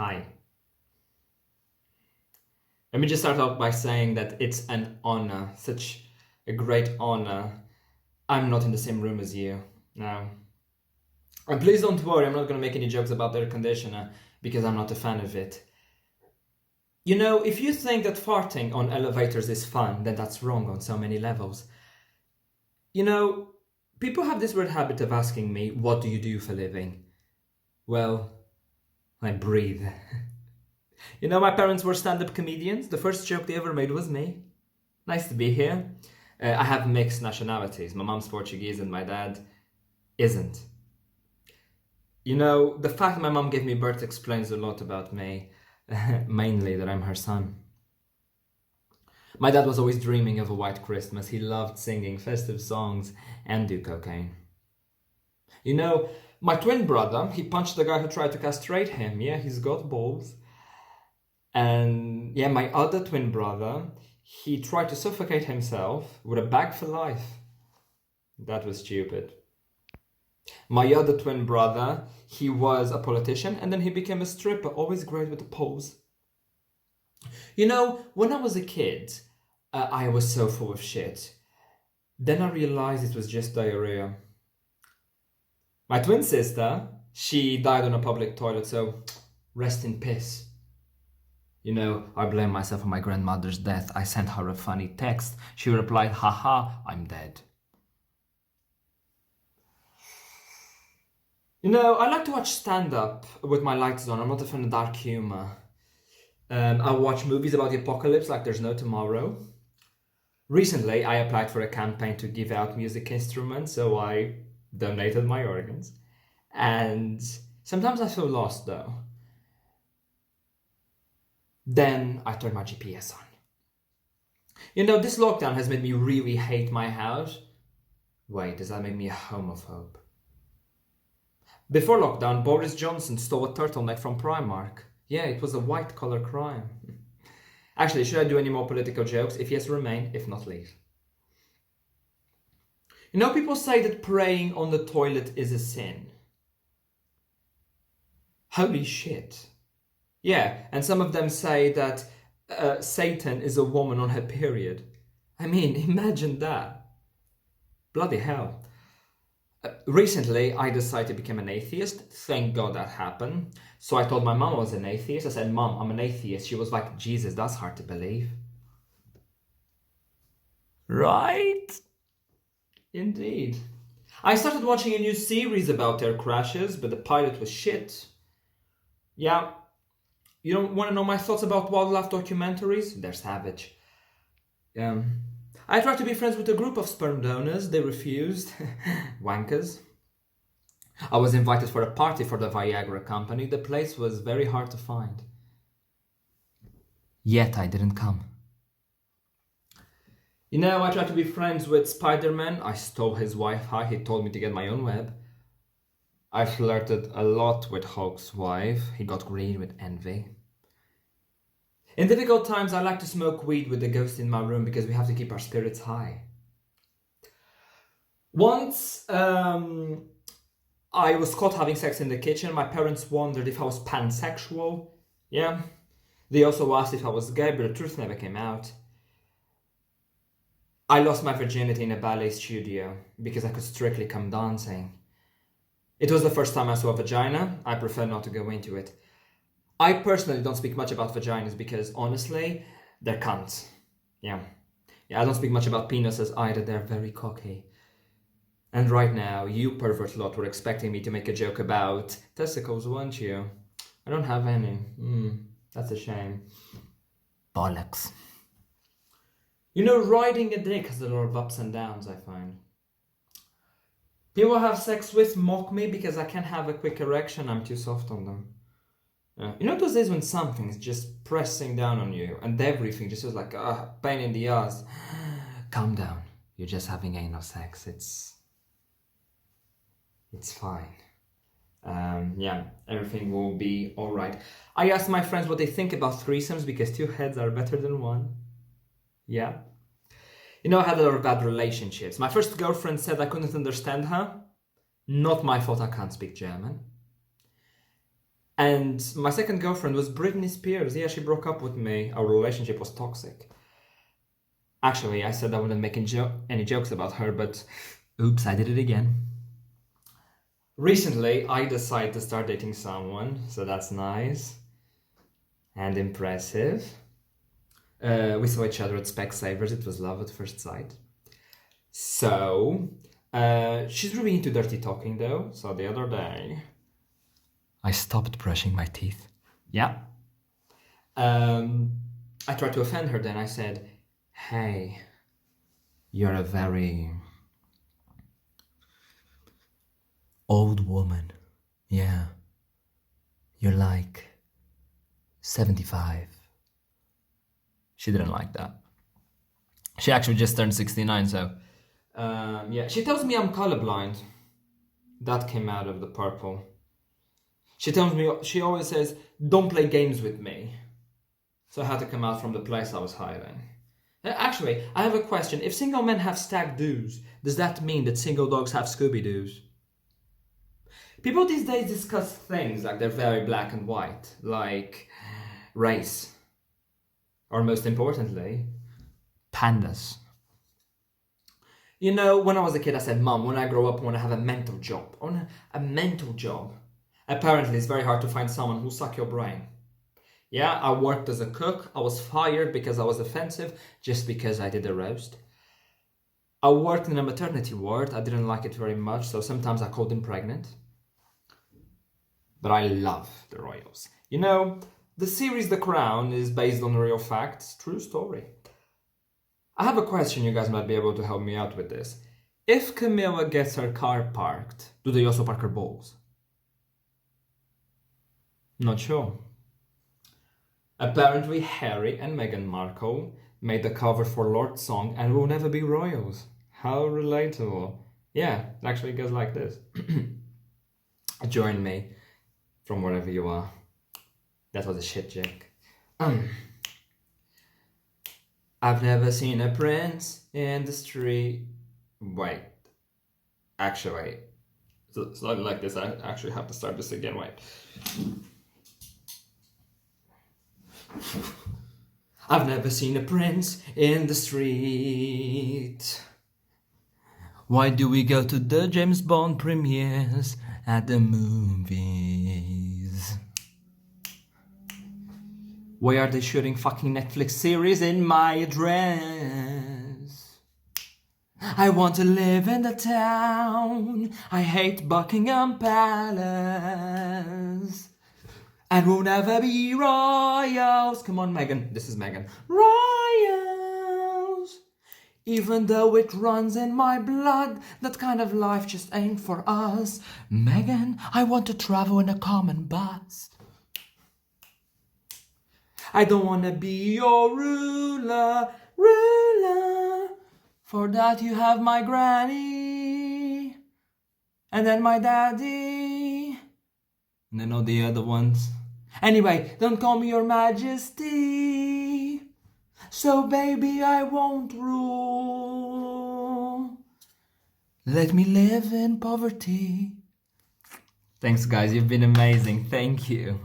Hi. Let me just start off by saying that it's an honor, such a great honor. I'm not in the same room as you. No. And please don't worry, I'm not going to make any jokes about the air conditioner because I'm not a fan of it. You know, if you think that farting on elevators is fun, then that's wrong on so many levels. You know, people have this weird habit of asking me, what do you do for a living? Well, I breathe. You know, my parents were stand-up comedians. The first joke they ever made was me. Nice to be here. I have mixed nationalities. My mom's Portuguese and my dad isn't. You know, the fact my mom gave me birth explains a lot about me. Mainly that I'm her son. My dad was always dreaming of a white Christmas. He loved singing festive songs and do cocaine. You know, my twin brother, he punched the guy who tried to castrate him. Yeah, he's got balls. And yeah, my other twin brother, he tried to suffocate himself with a bag for life. That was stupid. My other twin brother, he was a politician and then he became a stripper, always great with the pose. You know, when I was a kid, I was so full of shit. Then I realized it was just diarrhea. My twin sister, she died on a public toilet, so rest in peace. You know, I blame myself for my grandmother's death. I sent her a funny text. She replied, haha, I'm dead. You know, I like to watch stand-up with my lights on. I'm not a fan of dark humor. I watch movies about the apocalypse like there's no tomorrow. Recently, I applied for a campaign to give out music instruments, so I donated my organs. And sometimes I feel lost though. Then I turn my GPS on. You know, this lockdown has made me really hate my house. Wait, does that make me a homophobe? Before lockdown, Boris Johnson stole a turtleneck from Primark. Yeah, it was a white-collar crime. Actually, should I do any more political jokes? If yes, remain. If not, leave. You know, people say that praying on the toilet is a sin. Holy shit. Yeah, and some of them say that Satan is a woman on her period. I mean, imagine that. Bloody hell. Recently, I decided to become an atheist. Thank God that happened. So I told my mom I was an atheist. I said, Mom, I'm an atheist. She was like, Jesus, that's hard to believe. Right? Indeed. I started watching a new series about air crashes, but the pilot was shit. Yeah. You don't want to know my thoughts about wildlife documentaries? They're savage. I tried to be friends with a group of sperm donors. They refused. Wankers. I was invited for a party for the Viagra company. The place was very hard to find. Yet I didn't come. You know, I tried to be friends with Spider-Man. I stole his Wi-Fi. He told me to get my own web. I flirted a lot with Hulk's wife. He got green with envy. In difficult times, I like to smoke weed with the ghost in my room because we have to keep our spirits high. Once, I was caught having sex in the kitchen. My parents wondered if I was pansexual. Yeah. They also asked if I was gay, but the truth never came out. I lost my virginity in a ballet studio because I could strictly come dancing. It was the first time I saw a vagina. I prefer not to go into it. I personally don't speak much about vaginas because, honestly, they're cunts. Yeah, I don't speak much about penises either. They're very cocky. And right now, you pervert lot were expecting me to make a joke about testicles, weren't you? I don't have any. That's a shame. Bollocks. You know, riding a dick has a lot of ups and downs, I find. People I have sex with mock me because I can't have a quick erection. I'm too soft on them. You know those days when something is just pressing down on you and everything just feels like pain in the ass? Calm down. You're just having anal sex. It's fine. Yeah, everything will be alright. I asked my friends what they think about threesomes because two heads are better than one. Yeah. You know, I had a lot of bad relationships. My first girlfriend said I couldn't understand her. Not my fault, I can't speak German. And my second girlfriend was Britney Spears. Yeah, she broke up with me. Our relationship was toxic. Actually, I said I wouldn't make any jokes about her, but oops, I did it again. Recently, I decided to start dating someone, so that's nice and impressive. We saw each other at Specsavers. It was love at first sight. So, she's really into dirty talking though. So the other day, I stopped brushing my teeth. Yeah. I tried to offend her then. I said, hey, you're a very old woman. Yeah. You're like 75. She didn't like that. She actually just turned 69, so... yeah, she tells me I'm colorblind. That came out of the purple. She always says, don't play games with me. So I had to come out from the place I was hiding. Actually, I have a question. If single men have stag doos, does that mean that single dogs have Scooby-Doos? People these days discuss things like they're very black and white, like race. Or most importantly, pandas. You know, when I was a kid, I said, Mom, when I grow up, I want to have a mental job. I want a mental job. Apparently, it's very hard to find someone who'll suck your brain. Yeah, I worked as a cook. I was fired because I was offensive, just because I did a roast. I worked in a maternity ward. I didn't like it very much, so sometimes I called them pregnant. But I love the royals. You know, the series The Crown is based on real facts, true story. I have a question, you guys might be able to help me out with this. If Camilla gets her car parked, do they also park her balls? Not sure. Apparently Harry and Meghan Markle made the cover for Lord's song and will never be royals. How relatable. Yeah, it actually goes like this. Join me from wherever you are. That was a shit joke. I've never seen a prince in the street. Wait. Actually, it's not like this. I actually have to start this again. Wait. I've never seen a prince in the street. Why do we go to the James Bond premieres at the movies? Why are they shooting fucking Netflix series in my address? I want to live in the town. I hate Buckingham Palace. And we'll never be royals. Come on, Meghan. This is Meghan. Royals. Even though it runs in my blood, that kind of life just ain't for us. Meghan, I want to travel in a common bus. I don't want to be your ruler. For that you have my granny. And then my daddy. And then all the other ones. Anyway, don't call me your majesty. So baby, I won't rule. Let me live in poverty. Thanks guys, you've been amazing. Thank you.